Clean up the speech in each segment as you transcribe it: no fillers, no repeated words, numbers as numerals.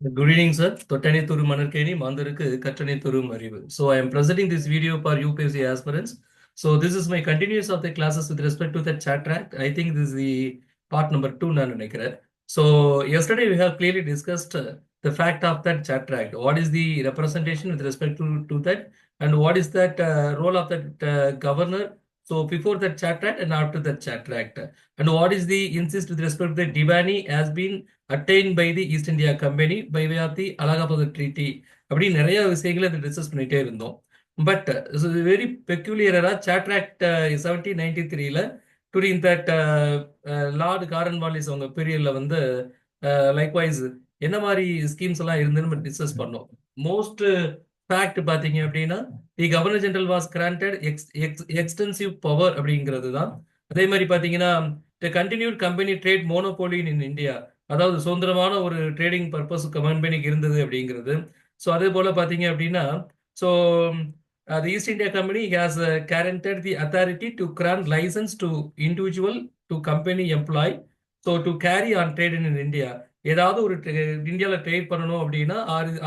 Good evening, sir. தொட்டனை துரும் மணற்கேணி மாந்தருக்கு கற்றனை துரும் அறிவு. So I am presenting this video for UPSC aspirants. So this is my continuous of the classes with respect to the chat track. I think this is the part number 2 நான் நினைக்கிறேன். So yesterday we have clearly discussed the fact of that chat track. What is the representation with respect to that, and what is that role of that governor? So before that chat track and after that chat track, and what is the insist with respect to the Diwani has been attained by the East India Company by way of the Allahabad Treaty. அப்படி நிறைய விஷயங்களை அதை discuss பண்ணிட்டே இருந்தோம். But very பெக்யூலியரா charter act 1793ல during that lord Cornwallis அவங்க பீரியட்ல வந்து லைக்வைஸ் என்ன மாதிரி ஸ்கீம்ஸ் எல்லாம் இருந்துன்னு நம்ம டிஸ்கஸ் பண்ணோம். மோஸ்ட் ஃபேக்ட் பாத்தீங்க அப்படின்னா தி governor general was granted extensive power அப்படிங்கிறது தான். அதே மாதிரி பாத்தீங்கன்னா continued company trade monopoly in India, அதாவது சுதந்திரமான ஒரு ட்ரேடிங் பர்பஸ் கம்பெனிக்கு இருந்தது அப்படிங்கிறது. ஸோ அதே போல பார்த்தீங்க அப்படின்னா, so the East India Company has guaranteed the authority to grant license to individual to company employee so to carry on trade in India. ஏதாவது ஒரு இந்தியாவில் ட்ரேட் பண்ணணும் அப்படின்னா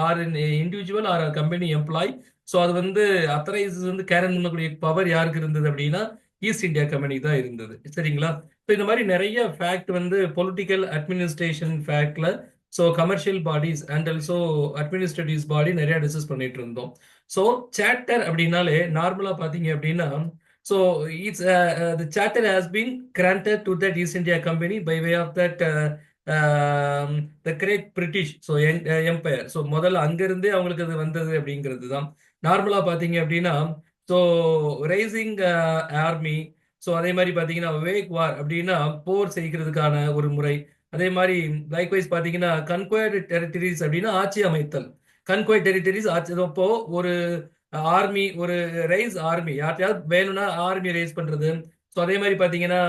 or individual or company employee, so அது வந்து authorised வந்து கேரன் பண்ணக்கூடிய power யாருக்கு இருந்தது அப்படின்னா ஈஸ்ட் இந்தியா கம்பெனி தான் இருந்தது. சரிங்களா? ஸோ இந்த மாதிரி நிறைய ஃபேக்ட் வந்து பொலிட்டிக்கல் அட்மினிஸ்ட்ரேஷன் ஃபேக்ட்ல, so commercial bodies and also administratives body நிறைய டிஸ்கஸ் பண்ணிட்டு இருந்தோம். ஸோ சார்ட்டர் அப்படின்னாலே நார்மலா பாத்தீங்க அப்படின்னா, so it's the charter has been granted to that East India Company by way of that the great British so empire. So முதல்ல அங்கிருந்தே அவங்களுக்கு அது வந்தது அப்படிங்கிறது தான். நார்மலா பாத்தீங்க அப்படின்னா, ஸோ ரைசிங் ஆர்மி, ஸோ அதே மாதிரி பார்த்தீங்கன்னா வேக் வார் அப்படின்னா போர் செய்கிறதுக்கான ஒரு முறை. அதே மாதிரி லைக்வைஸ் பார்த்தீங்கன்னா கன்கொயர்டு டெரிட்டரிஸ் அப்படின்னா ஆட்சி அமைத்தல். கன்கொயர்ட் டெரிட்டரிஸ் ஆட்சி. அப்போ ஒரு ஆர்மி, ஒரு ரைஸ் ஆர்மி, யார்ட்டையாவது வேணும்னா ஆர்மி ரைஸ் பண்றது. ஸோ அதே மாதிரி பார்த்தீங்கன்னா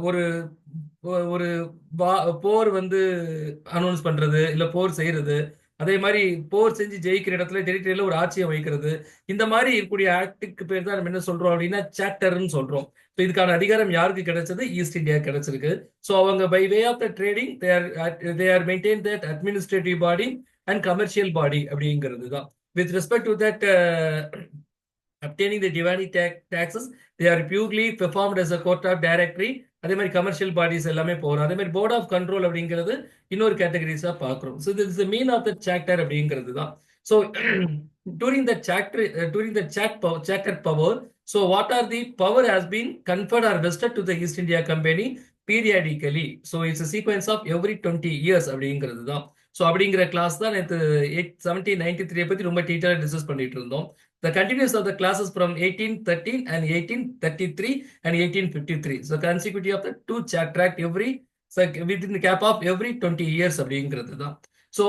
ஒரு ஒரு போர் வந்து அனௌன்ஸ் பண்றது, இல்லை போர் செய்யறது. அதே மாதிரி போர் செஞ்சு ஜெயிக்கிற இடத்துல டெரிட்டரியில ஒரு ஆட்சியை வைக்கிறது. இந்த மாதிரி இருக்கக்கூடிய ஆக்டுக்கு பேர் தான் நம்ம என்ன சொல்றோம் அப்படின்னா சார்ட்டர்னு சொல்றோம். ஸோ இதுக்கான அதிகாரம் யாருக்கு கிடைச்சது? ஈஸ்ட் இந்தியா கிடைச்சிருக்கு. ஸோ அவங்க by way of the trading they are maintain that administrative body and commercial body அப்படிங்கிறது தான். With respect to that obtaining the Diwani taxes, they are purely performed as a court of directory. அதே மாதிரி commercial bodies எல்லாமே போகிறோம். அதே மாதிரி board of control அப்படிங்கிறது இன்னொரு கேட்டகரிஸா பார்க்குறோம். So this is mean of the charter அப்படிங்கிறது தான். So during the charter during the charter power, so what are the power has been conferred or vested to the East India Company periodically. So it's sequence of every 20 years அப்படிங்கிறது தான். So அப்படிங்கிற class தான் நேற்று 1793 பற்றி ரொம்ப டீட்டெயிலாக discuss பண்ணிட்டு இருந்தோம். The continuous of the classes from 1813 and 1833 and 1853. So consecutive of the two chat track every, so within the cap of every 20 years அப்படிங்கிறது தான். So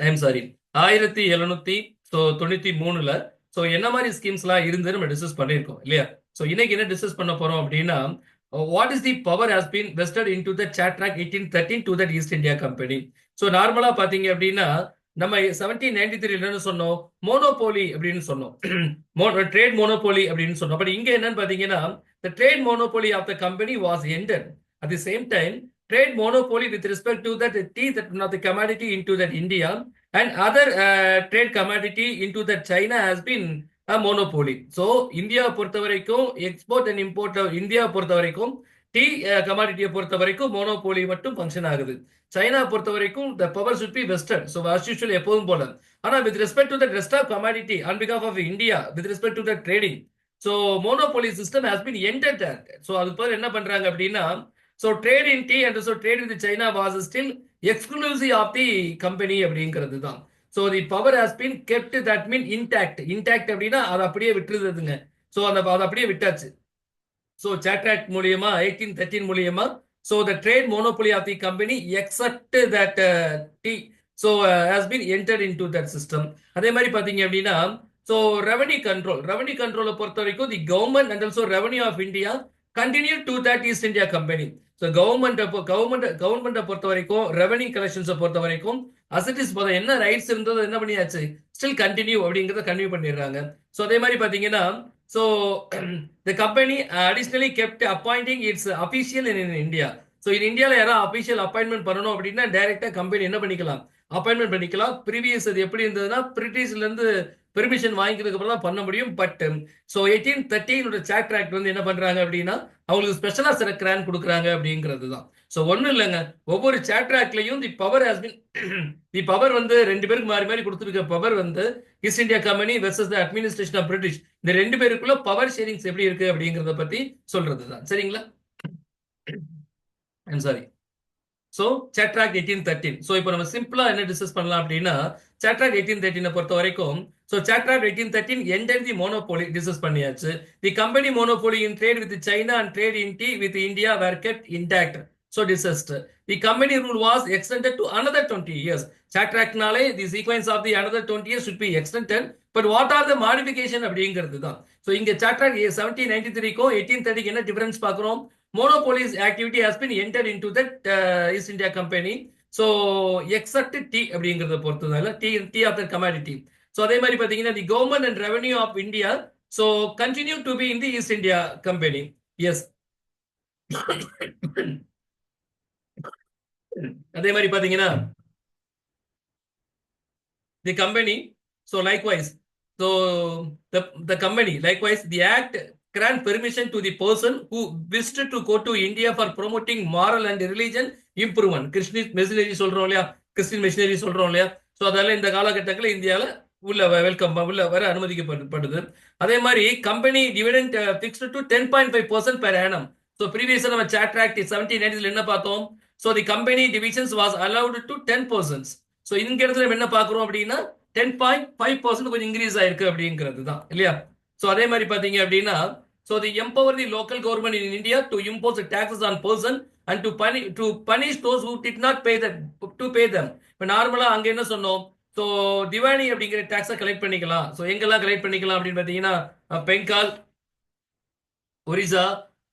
ஐம் சாரி 1793ல ஸோ என்ன மாதிரி ஸ்கீம்ஸ்லாம் இருந்து நம்ம டிஸ்கஸ் பண்ணியிருக்கோம் இல்லையா? ஸோ இன்னைக்கு என்ன டிஸ்கஸ் பண்ண போறோம் அப்படின்னா, what is the power has been vested in to the charter ட்ராக் 1813 to that East India Company. So நார்மலா பாத்தீங்க அப்படின்னா நம்ம 1793 என்னன்னு சொன்னோம்? மோனோபோலி அப்படின்னு சொன்னோம். ட்ரேட் மோனோபோலி அப்படின்னு சொன்னோம். பட் இங்க என்னன்னு பாத்தீங்கன்னா the trade monopoly of the company was ended. At the same time, trade monopoly with respect to that tea, that not the commodity into that India and other trade commodity into that China has been a monopoly. So India பொறுத்த வரைக்கும் export and import, India பொறுத்த வரைக்கும் tea கமாடிட்டியை பொறுத்த வரைக்கும் monopoly மட்டும் function ஆகுது. China பொறுத்த வரைக்கும் the power should be vested. So as usual எப்போதும் போல. ஆனா with respect to the rest of commodity on behalf of India with respect to the trading, so monopoly system has been ended at. So அதுக்கு பேர் என்ன பண்றாங்க அப்படின்னா, so trade in tea and also trade with China was still exclusive of the company அப்படிங்கிறது தான். So the power has been kept, that mean intact. Intact அப்படின்னா அதை அப்படியே விட்டுருதுங்க. ஸோ அதை அப்படியே விட்டாச்சு. ஸோ சாட்ராக்ட் மூலியமா 1813 மூலியமா, so the trade monopoly of the company except that tea so has been entered into that system. அதே மாதிரி பாத்தீங்க அப்படின்னா, so revenue control பொறுத்த வரைக்கும் the government and also revenue of India continue to that East India Company. So government பொறுத்த வரைக்கும் revenue collections பொறுத்த வரைக்கும் அசட்டிஸ் என்ன ரைட்ஸ் இருந்தது என்ன பண்ணியாச்சு, ஸ்டில் கண்டினியூ அப்படிங்கறத கண்டினியூ பண்ணிடுறாங்க. ஸோ அதே மாதிரி பாத்தீங்கன்னா, so the company additionally kept appointing its official in India. So இது இந்தியாவில் யாராவது அபிஷியல் அப்பாயின்மெண்ட் பண்ணணும் அப்படின்னா டைரக்டா கம்பெனி என்ன பண்ணிக்கலாம், அப்பாயின்மெண்ட் பண்ணிக்கலாம். ப்ரீவியஸ் அது எப்படி இருந்ததுன்னா பிரிட்டிஷ்ல இருந்து பெர்மிஷன் வாங்கிக்கிறதுக்கு அப்புறம் தான் பண்ண முடியும். பட் ஸோ 1813 சார்ட்டர் ஆக்ட் வந்து என்ன பண்றாங்க அப்படின்னா அவங்களுக்கு ஸ்பெஷலா சில கிராண்ட் கொடுக்குறாங்க அப்படிங்கிறது தான். ஸோ ஒன்றும் இல்லைங்க, ஒவ்வொரு சார்ட்டர் ஆக்ட்லையும் the power has been the power வந்து ரெண்டு பேருக்கு மாறி மாறி கொடுத்துருக்க பவர் வந்து east India company versus the administration of British, இந்த ரெண்டு பேருக்குள்ள பவர் ஷேரிங்ஸ் எப்படி இருக்கு அப்படிங்கிறத பத்தி சொல்றது தான். சரிங்களா? I'm sorry. So charter act 1813. So இப்போ நம்ம சிம்பிளா என்ன டிஸ்கஸ் பண்ணலாம் அப்படின்னா சார்ட்டர் ஆக்ட் 1813 பொறுத்த வரைக்கும் so charter act 1813 entire the monopoly discuss பண்ணியாச்சு. The company monopoly in trade with China and trade in tea with India were kept intact. So discussed. The company rule was extended to another 20 years. Charter Act நாலே the sequence of the another 20 years should be extended. But what are the modification அப்படிங்கிறது தான். So இங்க Charter Act 1793க்கும் 1830 என்ன difference பார்க்கிறோம்? Monopoly's activity has been entered into that East India Company. So except tea அப்படிங்கிறத பொறுத்ததால tea of the commodity. So அதே மாதிரி பார்த்தீங்கன்னா the government and revenue of India so continue to be in the East India Company. Yes. அதே மாதிரி பாத்தீங்கன்னா the company so likewise so the company likewise the act grant permission to the person who wished to go to India for promoting moral and religion improvement. Christian missionary சொல்றோம் இல்லையா, Christian missionary சொல்றோம் இல்லையா. So அதெல்லாம் இந்த காலகட்டங்களில் இந்தியாவில் உள்ள welcome உள்ள வர அனுமதிக்கப்படுது. அதே மாதிரி company dividend fixed to 10.5% per annum. So ப்ரீவியஸாக நம்ம சார்ட்டர் ஆக்ட் 1790 என்ன பார்த்தோம்? So the company divisions was allowed to 10%. So இந்த இடத்துல என்ன பார்க்கிறோம் அப்படின்னா 10.5% கொஞ்சம் இன்க்ரீஸ் ஆயிருக்கு அப்படிங்கிறது தான் இல்லையா. ஸோ அதே மாதிரி பார்த்தீங்க அப்படின்னா so the empower the local government in India to impose the taxes on person and to punish those who did not pay them. இப்போ நார்மலா அங்க என்ன சொன்னோம்? ஸோ திவானி அப்படிங்கிற டாக்ஸை கலெக்ட் பண்ணிக்கலாம். ஸோ எங்கெல்லாம் கலெக்ட் பண்ணிக்கலாம் அப்படின்னு பார்த்தீங்கன்னா பெங்கால், ஒரிசா,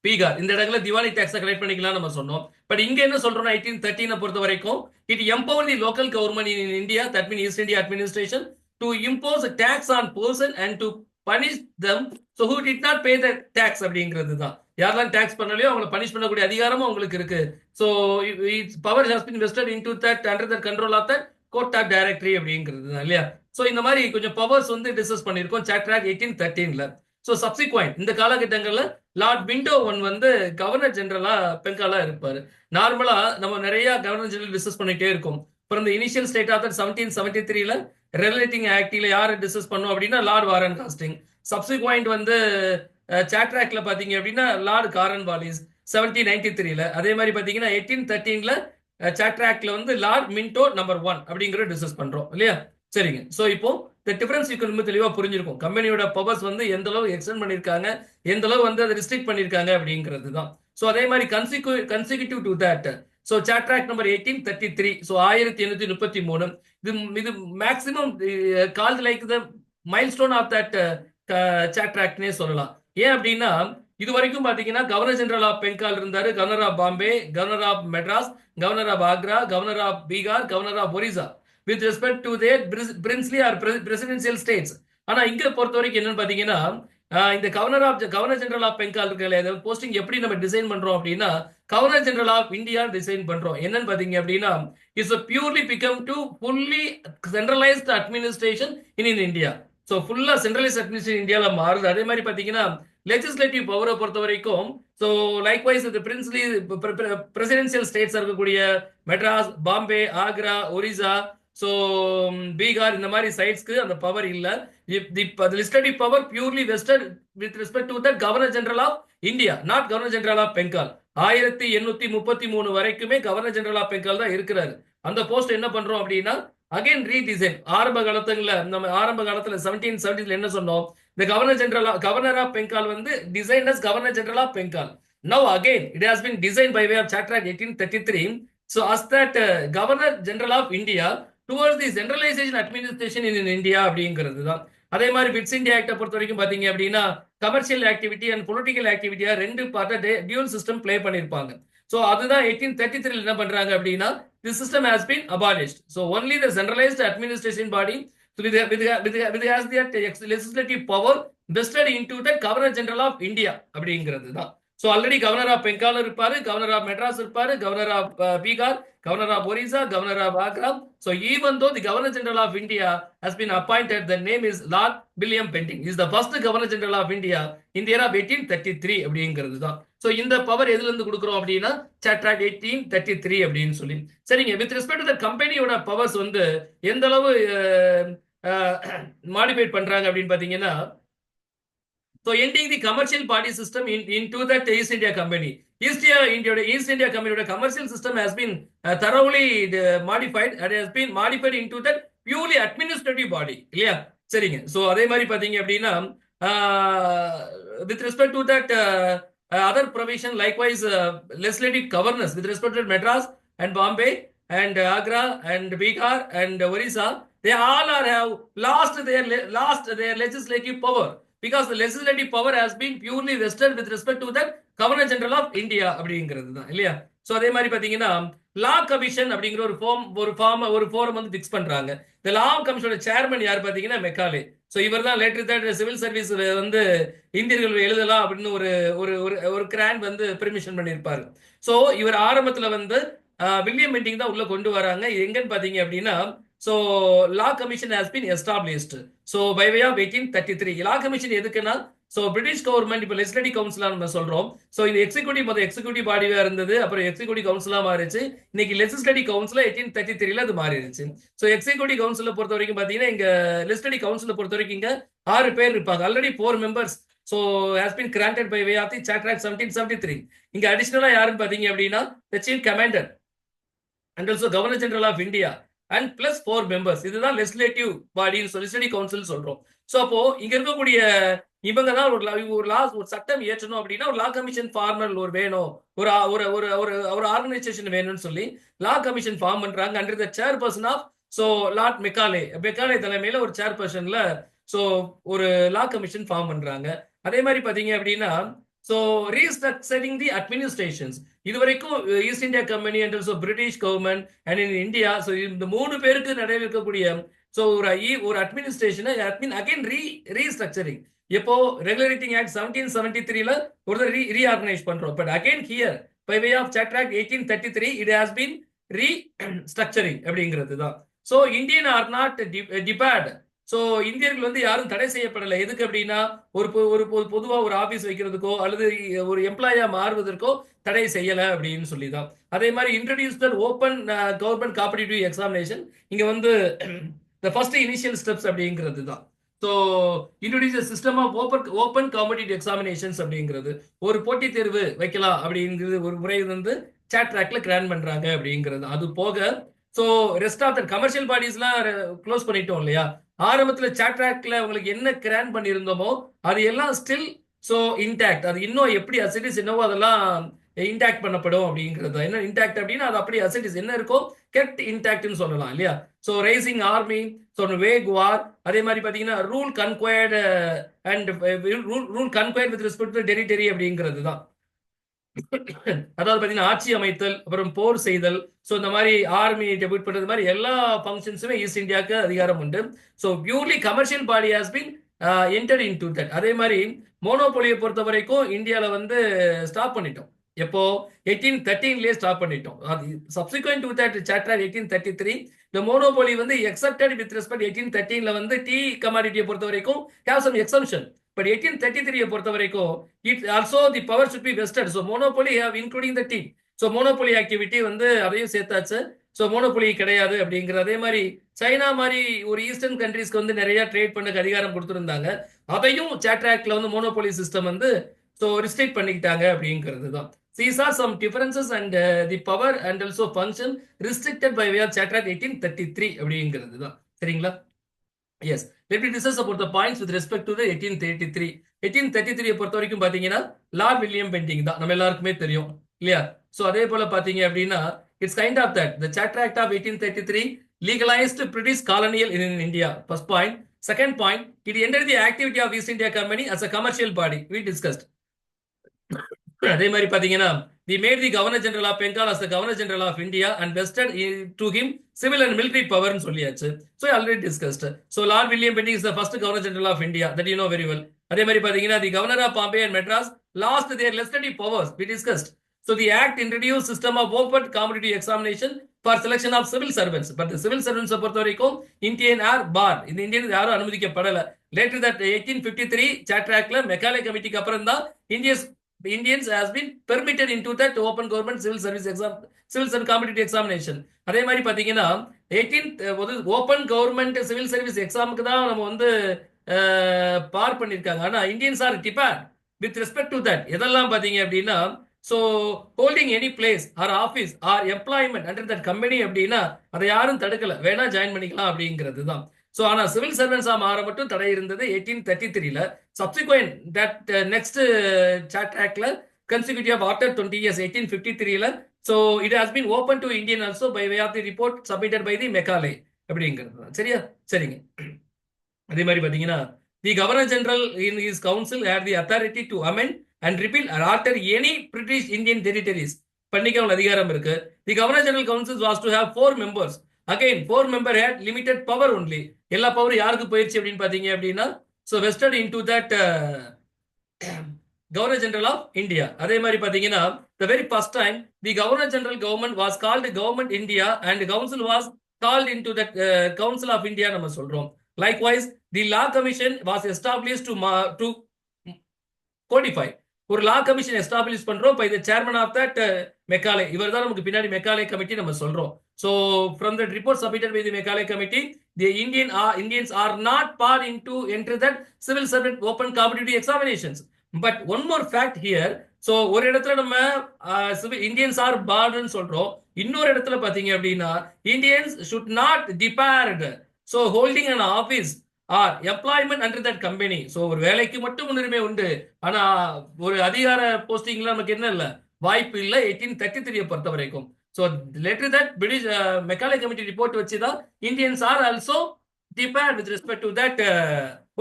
பீகார் இந்த இடத்துல திவாலி டாக்ஸை கலெக்ட் பண்ணிக்கலாம் நம்ம சொன்னோம். பட் இங்க என்ன சொல்றோம்னா 1813 பொறுத்த வரைக்கும் it empower the local government in India that mean East India administration to impose tax on person and to punish them so who did not pay the tax அப்படிங்கிறது தான். யாரெல்லாம் டாக்ஸ் பண்ணலையோ அவங்களை பனிஷ் பண்ணக்கூடிய அதிகாரமும் அவங்களுக்கு இருக்கு. So power has been vested into that under the control of the court of directory அப்படிங்கிறது தான் இல்லையா. ஸோ இந்த மாதிரி கொஞ்சம் பவர்ஸ் வந்து டிஸ்கஸ் பண்ணியிருக்கோம் சார்ட்டர் ஆக்ட் 1813ல. ஸோ சப்சிக்வெண்ட் இந்த காலகட்டங்களில் லார்ட் விண்டோ ஒன் வந்து கவர்னர் ஜெனரலா பெங்காலா இருப்பாரு. நார்மலா நம்ம நிறைய கவர்னர் ஜெனரல் டிஸ்கஸ் பண்ணிட்டே இருக்கோம். அப்புறம் இந்த இனிஷியல் ஸ்டேட் ஆஃப் 1773ல ரெகுலேட்டிங் ஆக்டில யாரை டிஸ்கஸ் பண்ணோம் அப்படின்னா லார்ட் வாரன் ஹாஸ்டிங். சப்சிக்வெண்ட் வந்து சார்ட்டர் ஆக்ட்ல பாத்தீங்க அப்படின்னா லார்ட் காரன் வாலிஸ் 1793ல. அதே மாதிரி பாத்தீங்கன்னா 1813ல சார்ட்டர் ஆக்ட்ல வந்து லார்ட் மின்டோ நம்பர் 1 அப்படிங்கிற டிஸ்கஸ் பண்றோம் இல்லையா. சரிங்க. ஸோ இப்போ இந்த டிஃபரன்ஸ் ரொம்ப தெளிவா புரிஞ்சிருக்கும். கம்பெனியோட பவர்ஸ் வந்து எந்த அளவு எக்ஸ்டெண்ட் பண்ணிருக்காங்க, எந்த அளவு வந்து அதை ரிஸ்ட்ரிக்ட் பண்ணிருக்காங்க அப்படிங்கிறது தான். ஸோ அதே மாதிரி consecutive to that so charter act number 1833 so 1833 இது maximum called like the milestone of that charter ஆக்ட்னே சொல்லலாம். ஏன் அப்படின்னா இது வரைக்கும் பாத்தீங்கன்னா கவர்னர் ஜெனரல் ஆஃப் பெங்கால் இருந்தாரு, governor of Bombay, governor of Madras, governor of Agra, governor of Bihar, governor of Orissa with respect to their princely or presidential states. ஆனா இங்க பொறுத்த வரைக்கும் என்னன்னு பாத்தீங்கன்னா இந்த கவர்னர் ஜெனரல் ஆஃப் பெங்கால் இருக்க போஸ்டிங் எப்படி நம்ம டிசைன் பண்றோம் அப்படின்னா governor general of India design பண்றோம். என்னன்னு பாத்தீங்க அப்படின்னா it's purely become to fully centralised administration in India. So ஃபுல்லா சென்ட்ரலைஸ்ட் அட்மினிஸ்ட்ரேஷன் இந்தியாவில் மாறுது. அதே மாதிரி பாத்தீங்கன்னா லெஜிஸ்லேட்டிவ் பவரை பொறுத்த வரைக்கும் ஸோ லைக்வைஸ் இந்த பிரின்ஸ்லி பிரசிடென்சியல் ஸ்டேட்ஸ் இருக்கக்கூடிய மெட்ராஸ், பாம்பே, ஆக்ரா, ஒரிசா, ஸோ பீகார் இந்த மாதிரி சைட்ஸ்க்கு அந்த பவர் இல்ல. Legislative power purely vested with respect to the governor general of India, not governor general of Bengal. 1833 வரைக்குமே கவர்னர் ஜெனரல் ஆஃப் பெங்கால் தான் இருக்கிறாரு. அந்த போஸ்ட் என்ன பண்றோம் அப்படின்னா அகைன் ரீடிசைன். ஆரம்ப காலத்துல 1770 என்ன சொன்னோம்? இந்த கவர்னர் ஆஃப் பெங்கால் வந்து design as governor general of Bengal. Now again it has been designed by way of Charter Act 1833 so as that Governor General of India towards the centralization administration in India அப்படிங்கிறது தான். அதே மாதிரி bits India act பொறுத்த வரைக்கும் பாத்தீங்க அப்படின்னா commercial activity and political ஆக்டிவிட்டியா ரெண்டு பார்ட்டா dual system play பண்ணிருப்பாங்க. ஸோ அதுதான் 1833 என்ன பண்றாங்க அப்படின்னா this system has been abolished. So only the centralized administration body with has the legislative power vested into the Governor General of India அப்படிங்கிறது தான். So already governor of Bengal இருப்பாரு, governor of Madras இருப்பாரு, governor of Bihar, governor of Orissa, governor of Agra. So even though the governor general of India has been appointed, the name is Lord William Bentinck. He is the first governor general of India in the year of 1833 அப்படிங்கிறது தான். So இந்த power எதுல இருந்து கொடுக்குறோம் அப்படின்னா சாட்ராக்ட் 1833 அப்படின்னு சொல்லி. சரிங்க, வித் ரெஸ்பெக்ட் டு த கம்பெனியோட பவர்ஸ் வந்து எந்த அளவு மாடிஃபைட் பண்றாங்க அப்படின்னு பாத்தீங்கன்னா, so ending the commercial party system into that East India Company. East India Company commercial system has been thoroughly modified. It has been modified into that purely administrative body. Yeah, சரிங்க. So அதே மாதிரி பாத்தீங்க அப்படின்னா with respect to that other provision, likewise legislative governance with respect to Madras and Bombay and Agra and Bihar and Orissa, they all have lost their legislative power, because the legislative power has been purely vested with respect to the Governor General of India அப்படிங்கிறது தான் இல்லையா. So அதே மாதிரி பாத்தீங்கன்னா லா commission அப்படிங்கிற ஒரு forum வந்து fix பண்றாங்க. இந்த லா கமிஷனோட சேர்மன் யார் பாத்தீங்கன்னா மெக்காலே. சோ இவர் தான் லேட்டர் தான் சிவில் சர்வீஸ் வந்து இந்தியர்கள் எழுதலாம் அப்படின்னு ஒரு கிராண்ட் வந்து பெர்மிஷன் பண்ணியிருப்பாரு. சோ இவர் ஆரம்பத்துல வந்து வில்லியம் பெண்டிங் தான் உள்ள கொண்டு வராங்க. எங்கன்னு பாத்தீங்க அப்படின்னா, so law commission has been established, so by way of 1833. law commission எதுக்குன்னா, so பிரிட்டிஷ் கவர்மெண்ட் இப்ப லெஜிஸ்லேட்டிவ் கவுன்சிலா நம்ம சொல்றோம். சோ இந்த எக்ஸிக்யூட்டிவ் பாடியா இருந்தது, அப்புறம் எக்ஸிக்யூட்டிவ் கவுன்சிலா மாறிச்சு. இன்னைக்கு லெஜிஸ்லேட்டிவ் கவுன்சில் 1833ல அது மாறிடுச்சு. சோ எக்ஸிக்யூட்டிவ் கவுன்சில பொறுத்த வரைக்கும் பாத்தீங்கன்னா, இங்க லெஜிஸ்லேட்டிவ் கவுன்சில பொறுத்த வரைக்கும் இங்க 6 பேர் இருப்பாங்க. Already 4 members so has been granted by way of the Charter Act 1773. இங்க அடிஷனலா யாருன்னு பாத்தீங்க அப்படின்னா, the chief commander and also governor general of India and plus 4 members. இதுதான் லெஜிஸ்லேட்டிவ் பாடி, லெஜிஸ்லேட்டிவ் கவுன்சில் சொல்றோம். சோ அப்போ இங்க இருக்கக்கூடிய இவங்க தான் ஒரு சட்டம் ஏற்றணும் அப்படின்னா ஒரு லா கமிஷன் ஃபார்மல் வேணும், ஒரு ஆர்கனைசேஷன் வேணும்னு சொல்லி லா கமிஷன் ஃபார்ம் பண்றாங்க under the chairperson of Lord Macaulay தலைமையில ஒரு சேர்பர்சன்ல ஒரு லா கமிஷன் ஃபார்ம் பண்றாங்க. அதே மாதிரி பாத்தீங்க அப்படின்னா, so restructuring the administrations, இதுவரைக்கும் east India company and also British government and in India, so இந்த 3 பேருக்கு நடுவில் இருக்கக்கூடிய ஸோ ஒரு அட்மினிஸ்ட்ரேஷனை அகைன் ரீஸ்ட்ரக்சரிங். எப்போ ரெகுலேட்டிங் ஆக்ட் 1773ல ஒரு ரீஆர்கனைஸ் பண்றோம். But again here by way of charter act 1833 it has been restructuring அப்படிங்கிறது தான். So Indian are not debarred. So இந்தியர்கள் வந்து யாரும் தடை செய்யப்படலை. எதுக்கு அப்படின்னா, ஒரு பொதுவா ஒரு ஆபீஸ் வைக்கிறதுக்கோ அல்லது ஒரு எம்ப்ளாயா மாறுவதற்கோ தடை செய்யல அப்படின்னு சொல்லிதான். அதே மாதிரி introduced open government competitive examination, இங்க வந்து the first initial steps அப்படிங்கிறது தான். So introduce system of open competitive examinations அப்படிங்கிறது, ஒரு போட்டி தேர்வு வைக்கலாம் அப்படிங்கிறது ஒரு முறை வந்து சார்ட்டர் ஆக்ட்ல கிராண்ட் பண்றாங்க அப்படிங்கிறது. அது போக so rest of the commercial பாடிஸ்லாம் க்ளோஸ் பண்ணிட்டோம் இல்லையா. ஆரம்பத்துல சார்ட்டர் ஆக்ட்ல உங்களுக்கு என்ன கிராண்ட் பண்ணியிருந்தோமோ அது எல்லாம் ஸ்டில் ஸோ இன்டாக்ட். அது இன்னும் எப்படி அசிட்டிஸ் என்னவோ அதெல்லாம் இன்டாக்ட் பண்ணப்படும் அப்படிங்கிறது. என்ன இன்டாக்ட் அப்படின்னா, அது அப்படி அசிட்டிஸ் என்ன இருக்கோ கெப்ட் இன்டாக்ட்னு சொல்லலாம் இல்லையா. So raising army, so wage war, அதே மாதிரி பார்த்தீங்கன்னா rule conquered and rule conquered with respect to territory அப்படிங்கிறது தான். அதாவது பாத்தீங்கன்னா ஆட்சி அமைத்தல், அப்புறம் போர் செய்தல், சோ இந்த மாதிரி ஆர்மி டெபியூட் பண்றது மாதிரி எல்லா ஃபங்க்ஷன்ஸுமே ஈஸ்ட் இந்தியாவுக்கு அதிகாரம் உண்டு. So purely commercial body has been entered into that. அதே மாதிரி மோனோபோலியை பொறுத்த வரைக்கும் இந்தியால வந்து ஸ்டாப் பண்ணிட்டோம். எப்போ 1813லயே ஸ்டாப் பண்ணிட்டோம். அது subsequent to that charter 1833 the monopoly வந்து accepted with respect 1813ல வந்து டீ கமாடிட்டியை பொறுத்த வரைக்கும் have some exemption. But 1833 பொறுத்த வரைக்கும் it also the power should be vested. So monopoly have including the tea. So monopoly activity வந்து அதையும் சேர்த்தாச்சு. ஸோ மோனோபொலி கிடையாது அப்படிங்கிற. அதே மாதிரி சைனா மாதிரி ஒரு ஈஸ்டர்ன் கண்ட்ரீஸ்க்கு வந்து நிறைய ட்ரேட் பண்ண அதிகாரம் கொடுத்துருந்தாங்க. அதையும் சார்ட்டர் ஆக்ட்ல வந்து மோனோபொலி சிஸ்டம் வந்து ஸோ ரிஸ்ட்ரிக்ட் பண்ணிக்கிட்டாங்க அப்படிங்கிறது தான். These are some differences and the power and also function restricted by way of Charter Act 1833 அப்படிங்கிறது தான். சரிங்களா? Yes. Let me discuss about the points with respect to the 1833. 1833 பொறுத்த வரைக்கும் பாத்தீங்கன்னா லார்ட் வில்லியம் பெண்டிங் தான் நம்ம எல்லாருக்குமே தெரியும் இல்லையா. சோ அதே போல பாத்தீங்க அப்படின்னா it's kind of that the Charter Act of 1833 legalized British colonial in India. First point. Second point, it ended the activity of East India Company as a commercial body. We discussed. அதே மாதிரி பாத்தீங்கன்னா they made the Governor General of Bengal as the Governor General of India and vested to him civil and military power னு சொல்லியாச்சு. So I already discussed. So Lord William Bentinck is the first Governor General of India, that you know very well. அதே மாதிரி பாத்தீங்கன்னா the governor of Bombay and Madras lost their legislative powers we discussed. So the act introduced system of open competitive examination for selection of civil servants. But the civil servants பொறுத்த வரைக்கும் Indian R பார் இந்த Indian யாரும் அனுமதிக்கப்படல. Later that 1853 charter ஆக்ட்ல Macaulay கமிட்டிக்கு அப்புறம் தான் Indians has been permitted into that open government civil service exam, civil and competitive examination. அதே மாதிரி பாத்தீங்கன்னா 18th open government civil service எக்ஸாமுக்கு தான் நம்ம வந்து பார் பண்ணிருக்காங்க. ஆனா Indians are debarred with respect to that. எதெல்லாம் பாத்தீங்க அப்படின்னா so holding any place or office or employment under that company அப்படின்னா அதை யாரும் தடுக்கல, வேணா ஜாயின் பண்ணிக்கலாம் அப்படிங்கிறது தான். ஸோ ஆனா சிவில் சர்வன்ஸா மாற மட்டும் தடை இருந்தது 1833ல. சப்சிக்வெண்ட் தட் நெக்ஸ்ட் சார்ட்டர் ஆக்ட்ல consecutive after 20 years 1853ல. So it has been open to Indian also by way of the report submitted by the Macaulay அப்படிங்கிறது. சரியா? சரிங்க. அதே மாதிரி பாத்தீங்கன்னா the governor general in his council had the authority to amend and repeal or alter any British Indian territories. பண்ணிக்க அதிகாரம் இருக்கு. The Governor General Council was to have 4 members. Again 4 member had limited power only. எல்லா power யாருக்கு போயிருச்சு அப்படின்னு பாத்தீங்க அப்படின்னா so vested into that Governor General of India. அதே மாதிரி பாத்தீங்கன்னா the very first time the Governor General government was called Government India and the council was called into that Council of India நம்ம சொல்றோம். Likewise the Law Commission was established to codify. ஒரு law commission establish பண்றோம் by the chairman of that Macaulay. இவர் தான் நமக்கு பின்னாடி Macaulay committee நம்ம சொல்றோம். So from the report submitted by the Macaulay committee, the Indians are not part into enter that civil servant open competitive examinations. But one more fact here. So ஒரு இடத்துல நம்ம Indians are barred ன்னு சொல்றோம். இன்னொரு இடத்துல பாத்தீங்க அப்படின்னா Indians should not depart. So holding an office or employment under that company. So ஒரு வேலைக்கு மட்டும் முன்னுரிமை உண்டு, ஆனா ஒரு அதிகார போஸ்டிங்ல நமக்கு என்ன இல்லை, வாய்ப்பு இல்லை 1833 பொறுத்த வரைக்கும். So later that British Macaulay committee report வச்சுதான் Indians are also debarred with respect to that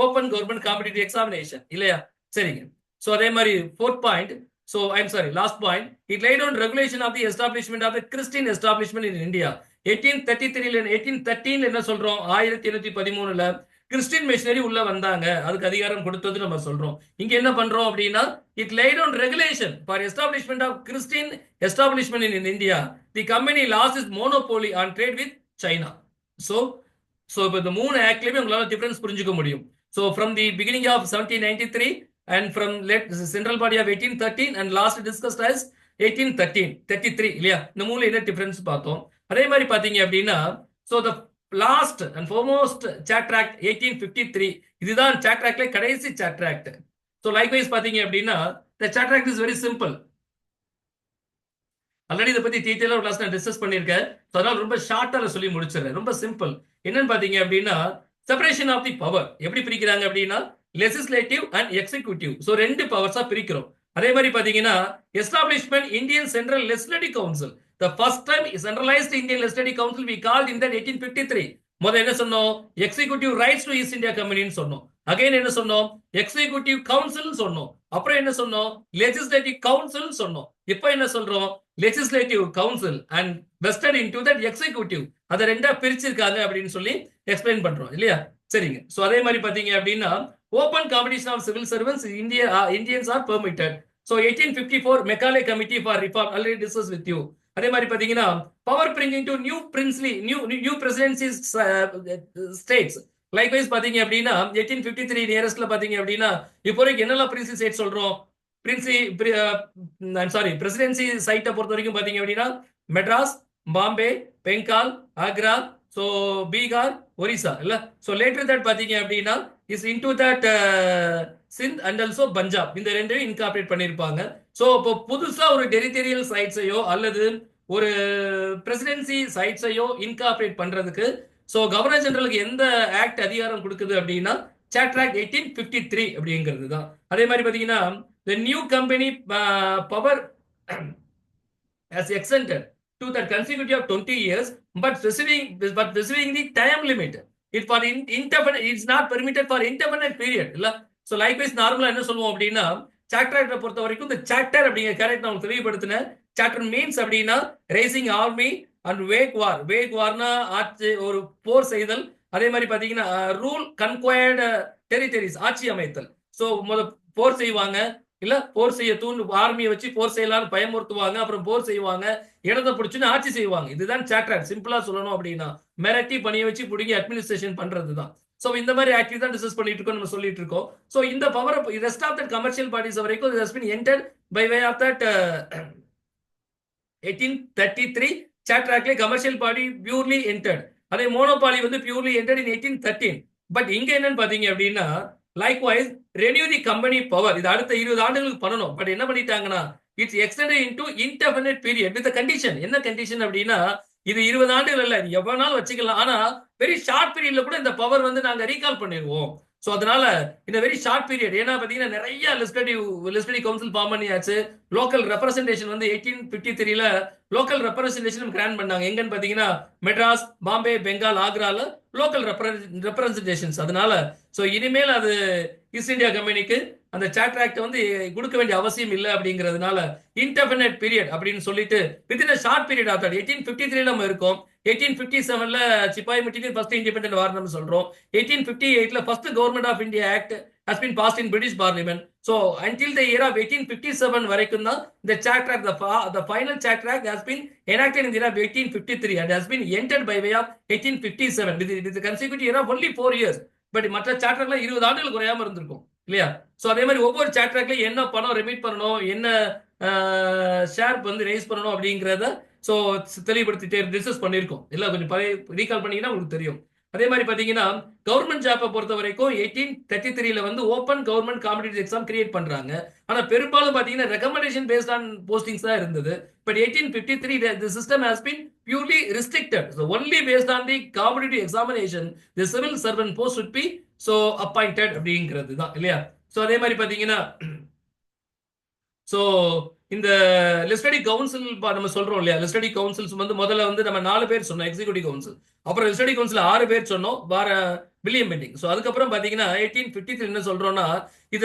open government competitive examination இல்லையா? சரிங்க. ஸோ அதே மாதிரி 4th point. So I'm sorry, last point. It laid on regulation of the establishment of the Christian establishment in India. 1833 1813 என்ன சொல்றோம், 1813ல Christian missionary உள்ள வந்தாங்க, அதுக்கு அதிகாரம் கொடுத்தது நம்ம சொல்றோம். இங்க என்ன பண்றோம் அப்படின்னா it laid on regulation for establishment of Christian establishment in India. The company loss is monopoly on trade with China. So இப்போ இந்த 3 ஆக்ட்லயுமே உங்களால டிஃபரன்ஸ் புரிஞ்சுக்க முடியும். So from the beginning of 1793 and from central body of 1813 and last discussed as 1833 இல்லையா? இந்த 3ல என்ன difference பார்த்தோம். அதே மாதிரி பாத்தீங்க அப்படின்னா so the last and foremost charter act 1853 இதுதான் சார்ட்டர் ஆக்ட்ல கடைசி சார்ட்டர் ஆக்ட். ஸோ லைக்வைஸ் பாத்தீங்க அப்படின்னா the charter act is very simple. Already இதை பத்தி டீட்டெயிலா ஒரு கிளாஸ் நான் டிஸ்கஸ் பண்ணியிருக்கேன். ஸோ அதனால ரொம்ப ஷார்ட்டா சொல்லி முடிச்சிடறேன். ரொம்ப சிம்பிள். என்னன்னு பாத்தீங்க அப்படின்னா செப்பரேஷன் ஆஃப் தி பவர் எப்படி பிரிக்கிறாங்க அப்படின்னா லெஜிஸ்லேட்டிவ் அண்ட் எக்ஸிக்யூட்டிவ். ஸோ 2 பவர்ஸா பிரிக்கிறோம். அதே மாதிரி பாத்தீங்கன்னா establishment Indian central legislative council. The first time centralized Indian Legislative Council we called in that 1853. முதல்ல என்ன சொன்னோம், executive rights to east India கம்பெனின்னு சொன்னோம். அகைன் என்ன சொன்னோம், எக்ஸிக்யூட்டிவ் கவுன்சில் சொன்னோம். அப்புறம் என்ன சொன்னோம், லெஜிஸ்லேட்டிவ் கவுன்சில் சொன்னோம். இப்போ என்ன சொல்றோம், legislative council and vested into that executive. அதை 2ஆ பிரிச்சிருக்காங்க அப்படின்னு சொல்லி எக்ஸ்பிளைன் பண்றோம் இல்லையா? சரிங்க. ஸோ அதே மாதிரி பாத்தீங்க அப்படின்னா open competition of civil servants Indians are permitted. So 1854 Macaulay committee for reform already discuss with you. அதே மாதிரி பாத்தீங்கன்னா power bringing to new presidency states. Likewise பாத்தீங்க அப்படின்னா 1853 நியரஸ்ட்ல பாத்தீங்க அப்படின்னா இப்போ வரைக்கும் என்னெல்லாம் பிரின்சி ஸ்டேட் சொல்றோம், பிரசிடென்சி சைட்டை பொறுத்த வரைக்கும் பாத்தீங்க அப்படின்னா மெட்ராஸ், பாம்பே, பெங்கால், ஆக்ரா, ஸோ பீகார், ஒரிசா இல்ல. ஸோ லேட்டர் தட் பாத்தீங்க அப்படின்னா is into that Sindh and also Punjab. இந்த 2ஐயும் இன்கார்பரேட் பண்ணிருப்பாங்க. ஸோ இப்போ புதுசா ஒரு டெரிட்டோரியல் சைட்ஸையோ அல்லது ஒரு பிரசிடென்சி சைட்ஸையோ இன்கார்பரேட் பண்றதுக்கு ஸோ கவர்னர் ஜெனரலுக்கு எந்த ஆக்ட் அதிகாரம் கொடுக்குது அப்படின்னா சார்ட்டர் ஆக்ட் 1853 அப்படிங்கிறது தான். அதே மாதிரி பாத்தீங்கன்னா the new company power has extended to the consecutive of 20 years but specifying the time limit. It for indefinite, it's not permitted for indefinite period இல்ல. ஸோ லைக்வைஸ் நார்மலா என்ன சொல்லுவோம் அப்படின்னா சார்ட்டர் ஆக்டை பொறுத்த வரைக்கும் இந்த சார்ட்டர் அப்படிங்கிற கேரக்டர் நான் தெளிவுபடுத்தினேன். சார்ட்டர் மீன்ஸ் அப்படின்னா raising army and wage war. Wage வார்னா ஒரு போர் செய்தல். அதே மாதிரி பாத்தீங்கன்னா ரூல் கன்குயர்டு டெரிட்டரிஸ் ஆட்சி அமைத்தல். ஸோ போர் செய்வாங்க, இல்ல போர் செய்ய ஆர்மியை வச்சு போர் செய்யலாம்னு பயமுறுத்துவாங்க, அப்புறம் போர் செய்வாங்க, இடத்தை பிடிச்சுன்னு ஆட்சி செய்வாங்க. இதுதான் சாட்ராக். சிம்பிளா சொல்லணும் அப்படின்னா மிரட்டி பணியை வச்சு பிடிங்கி அட்மினிஸ்ட்ரேஷன் பண்றது தான். ஸோ இந்த மாதிரி ஆக்டிவ் தான் டிஸ்கஸ் பண்ணிட்டு இருக்கோம், நம்ம சொல்லிட்டு இருக்கோம். ஸோ இந்த power rest of that commercial parties வரைக்கும் it has been entered by way of that 1833 சாட்ராக்ல கமர்ஷியல் பார்ட்டி பியூர்லி என்டர்ட். அதே மோனோபாலி வந்து பியூர்லி என்டர்ட் இன் 1813. பட் இங்க என்னன்னு பாத்தீங்க அப்படின்னா likewise renew the company power. இது அடுத்த 20 ஆண்டுகளுக்கு பண்ணணும். பட் என்ன பண்ணிட்டாங்கன்னா it's extended into indefinite period with condition. என்ன கண்டிஷன் அப்படின்னா இது 20 ஆண்டுகள் இல்ல, இது எவ்வளவு நாள் வச்சுக்கலாம். ஆனா வெரி ஷார்ட் பீரியட்ல கூட இந்த பவர் வந்து நாங்க ரீகால் பண்ணிடுவோம். சோ அதனால இந்த வெரி ஷார்ட் பீரியட், ஏன்னா பாத்தீங்கன்னா நிறைய லெஜிஸ்லேட்டிவ் கவுன்சில் ஃபார்ம் பண்ணியாச்சு. லோக்கல் ரெப்ரசன்டேஷன் வந்து 1853ல லோக்கல் ரெப்ரசன்டேஷன் கிராண்ட் பண்ணாங்க. எங்கன்னு பாத்தீங்கன்னா மெட்ராஸ், பாம்பே, பெங்கால், ஆக்ரால லோக்கல் ரெப்ரசன்டேஷன்ஸ். அதனால சோ இனிமேல் அது ஈஸ்ட் இந்தியா கம்பெனிக்கு அந்த சாட்ராக்ட் வந்து கொடுக்க வேண்டிய அவசியம் இல்லை அப்படிங்கிறதுனால இன்டெஃபினைட் பீரியட் அப்படின்னு சொல்லிட்டு வித்தின் ஷார்ட் பீரியட் ஆஃப் 1853 நம்ம இருக்கோம். 1857ல சிப்பாய் முட்டிக்கு ஃபர்ஸ்ட் இண்டிபெண்டன்ட் வார் சொல்றோம். 1858ல first government of India act has been passed in British Parliament. So until the year of 1857 வரைக்கும் தான் இந்த சாட்ராக்ட், the final chatract has been enacted in the year of 1853 and has been entered by way of 1857 with the consecutive year of only 4 years. But மற்ற சாட்ராக்ட்ல 20 ஆண்டுகள் குறையாம இருந்திருக்கும் இல்லையா? So அதே மாதிரி ஒவ்வொரு சாட்ராக்ட்ல என்ன பணம் ரெமிட் பண்ணணும், என்ன ஷேர் வந்து ரைஸ் பண்ணணும் அப்படிங்கறத சோ தெளிவுபடுத்திட்டே டிஸ்கஸ் பண்ணிருக்கோம். இல்ல கொஞ்சம் ரீகால் பண்ணீங்கன்னா உங்களுக்கு தெரியும். அதே மாதிரி பாத்தீங்கன்னா கவர்மெண்ட் ஜாப்பை பொறுத்த வரைக்கும் 1833ல வந்து open government competitive exam create பண்றாங்க. ஆனா பெரும்பாலும் பாத்தீங்கன்னா ரெக்கமெண்டேஷன் பேஸ்ட் ஆன் போஸ்டிங்ஸ் தான் இருந்தது. But 1853 the system has been purely restricted. So only based on the competitive examination the civil servant post should be so appointed அப்படிங்கிறது தான் இல்லையா? So அதே மாதிரி பாத்தீங்கன்னா சோ இந்த லெஜிஸ்லேட்டிவ் கவுன்சில் நம்ம சொல்றோம் இல்லையா? லெஜிஸ்லேட்டிவ் கவுன்சில்ஸ் வந்து முதல்ல வந்து நம்ம 4 பேர் சொன்னோம் எக்ஸிகூட்டிவ் கவுன்சில். அப்புறம் லெஜிஸ்லேட்டிவ் கவுன்சில் 6 பேர் சொன்னோம் வில்லியம் பெண்டிங். சோ அதுக்கப்புறம் பாத்தீங்கன்னா 1853 என்ன சொல்றோம்னா இத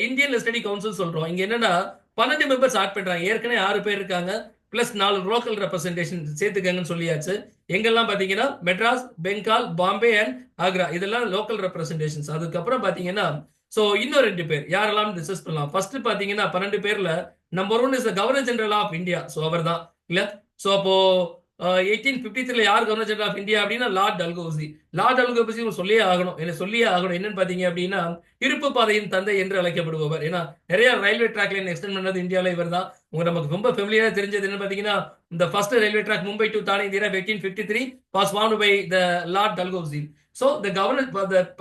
இந்தியன் லெஜிஸ்லேட்டிவ் கவுன்சில் சொல்றோம். இங்க என்னன்னா 12 மெம்பர்ஸ் ஆட் பண்றாங்க. ஏற்கனவே 6 பேர் இருக்காங்க, பிளஸ் 4 லோக்கல் ரெப்ரசன்டேஷன் சேர்த்துக்கங்கன்னு சொல்லியாச்சு. எங்கெல்லாம் பாத்தீங்கன்னா மெட்ராஸ், பெங்கால், பாம்பே அண்ட் ஆக்ரா, இதெல்லாம் லோக்கல் ரெப்ரசன்டேஷன்ஸ். அதுக்கப்புறம் பாத்தீங்கன்னா சோ இன்னும் 2 பேர் யாரெல்லாம் டிஸ்கஸ் பண்ணலாம். ஃபர்ஸ்ட் பாத்தீங்கன்னா 12 பேர்ல number 1 is governor general of India. So அவர் தான் இல்ல. சோ அப்போ 1853ல யார் கவர்னர் ஜெனரல் ஆஃப் இந்தியா அப்படின்னா லார்ட் டல்ஹௌசி. லார்ட் டல்ஹௌசி சொல்லியே ஆகணும், என்னன்னு பாத்தீங்க அப்படின்னா இருப்பு பாதையின் தந்தை என்று அழைக்கப்படுபவர். ஏன்னா நிறைய ரயில்வே ட்ராக் லைன் எக்ஸ்டெண்ட் பண்ணது இந்தியாவில இவர் தான். நமக்கு ரொம்ப ஃபெமிலியரா தெரிஞ்சது என்ன பாத்தீங்கன்னா இந்த first railway track Mumbai to Thane in 1853 was formed by the Lord Dalhousie. So the governor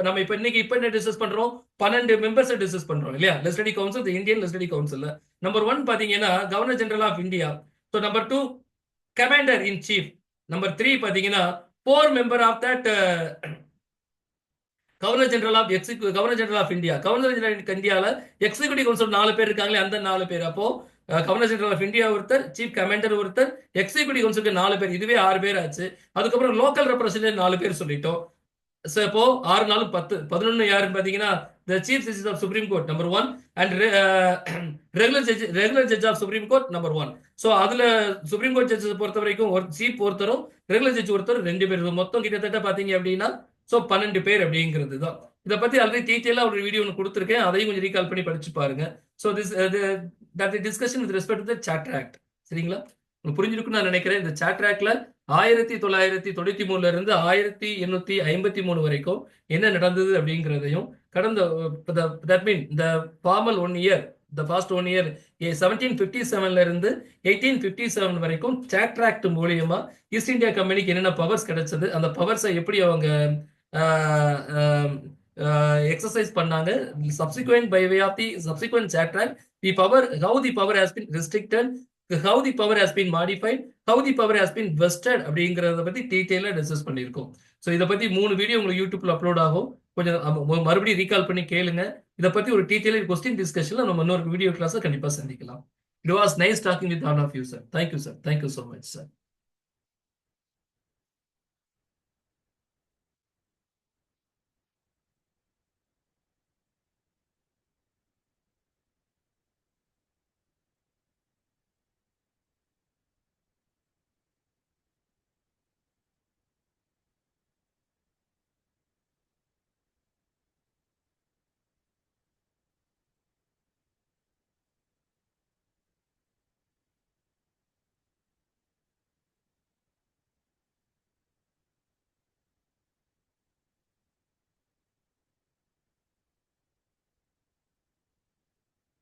நம்ம இப்ப என்ன டிஸ்கஸ் பண்றோம், 12 மெம்பர்ஸ் டிஸ்கஸ் பண்றோம் இல்லையா? Legislative council, Indian legislative council. Number 1 பாத்தீங்கன்னா governor general of India. So number 2 commander in chief. Number 3 பாத்தீங்கன்னா 4 member of that governor general of India. Governor general of இந்தியால executive council 4 பேர் இருக்காங்களே, அந்த 4 பேர். அப்போ கவர்னர் ஜெனரல் ஆஃப் இந்தியா ஒருத்தர், chief commander ஒருத்தர், எக்ஸிகூட்டிவ் கவுன்சிலுக்கு 4 பேர், இதுவே 6 பேர் ஆச்சு. அதுக்கப்புறம் லோக்கல் ரெப்ரசன்டேட்டிவ் 4 பேர் சொல்லிட்டோம். சோ இப்போ 6 4 10 11 யாருன்னு பாத்தீங்கன்னா the chief justice of supreme court number 1 and regular judge of supreme court number 1. So அதுல சுப்ரீம் கோர்ட் ஜட்ஜஸ் பொறுத்த வரைக்கும் ஒரு சீஃப் ஒருத்தரும் ரெகுலர் ஜட்ஜ் ஒருத்தர் 2 பேர், மொத்தம் கிட்டத்தட்ட பாத்தீங்க அப்படின்னா சோ 12 பேர் அப்படிங்கிறது தான். இத பத்தி ஆல்ரெடி டீடைலா ஒரு வீடியோ ஒன்று கொடுத்திருக்கேன், அதையும் கொஞ்சம் ரீகால் பண்ணி படிச்சு பாருங்க. So that discussion with respect to the சாட்ராக்ட். சரிங்களா? உங்களுக்கு புரிஞ்சிருக்குன்னு நான் நினைக்கிறேன். இந்த சாட்ராக்ட்ல 1993ல இருந்து 1853 வரைக்கும் என்ன நடந்தது அப்படிங்கிறதையும் கடந்த that mean the formal 1 year, the past 1 year 1757ல இருந்து 1857 வரைக்கும் சாட்ராக்ட் மூலியமா ஈஸ்ட் இந்தியா கம்பெனிக்கு என்னென்ன பவர்ஸ் கிடைச்சது, அந்த பவர்ஸை எப்படி அவங்க எக்ஸசைஸ் பண்ணாங்க, subsequent by way of the subsequent chatract the power, how the power has been restricted, how the power has been modified, how the power has been vested அப்படிங்கறத பத்தி டீடைலா discuss பண்ணிருக்கோம். சோ இத பத்தி 3 வீடியோ உங்களுக்கு யூடியூப்ல upload ஆகும். கொஞ்சம் மறுபடியும் ரீகால் பண்ணி கேளுங்க. இத பத்தி ஒரு டீடைலர் கொஸ்டின் டிஸ்கஷன்ல நம்ம இன்னொரு வீடியோ கிளாஸ்ல கண்டிப்பா சந்திக்கலாம். It was nice talking with all of you, sir. Thank you, sir. Thank you so much, sir.